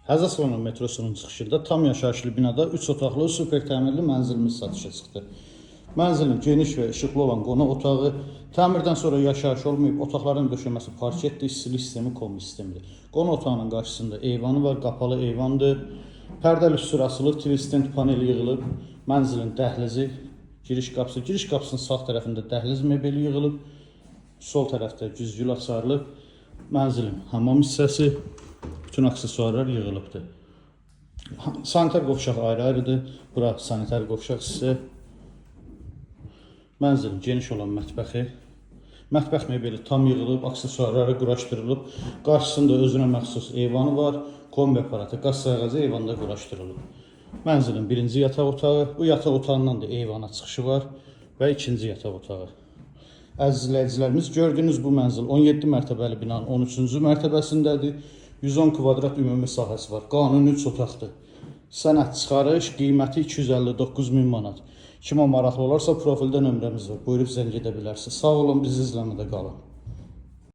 Həzəslana metrosunun çıxışında tam yaşayışlı binada 3 otaqlı super təmirli mənzilimiz satışa çıxdı. Mənzilin geniş və işıqlı olan qonaq otağı, təmirdən sonra yaşayış olmayıb, otaqların döşəməsi parketdir, istilik sistemi, kombi sistemidir. Qonaq otağının qarşısında eyvanı var, qapalı eyvandır. Pərdəli üstü asılıb, twistent paneli yığılıb, mənzilin dəhlizi, giriş qapısının sağ tərəfində dəhliz mebeli yığılıb, sol tərəfdə güzgül açarılıb, mənzilin hamam hissəsi, bütün aksesuarlar yığılıbdır. Sanitar qovşaq ayrı-ayrıdır. Bura sanitar qovşaq hissə. Mənzilin geniş olan mətbəxi. Mətbəx mebeli tam yığılıb, aksesuarları quraşdırılıb. Qarşısında özünə məxsus eyvanı var. Kombi aparatı, qaz sayğacı eyvanda quraşdırılıb. Mənzilin birinci yataq otağı. Bu yataq otağından da eyvana çıxışı var və ikinci yataq otağı. Əziz izləyicilərimiz, gördüyünüz bu mənzil 17 mərtəbəli binanın 13-cü mərtəbəsindədir. 110 kvadrat ümumi sahəsi var. Qanuni 3 otaqdır. Sənəd çıxarış, qiyməti 259.000 manat. Kimə maraqlı olarsa profildə nömrəmiz var. Buyurub zəng edə bilərsiniz. Sağ olun, bizi izləmədə qalın.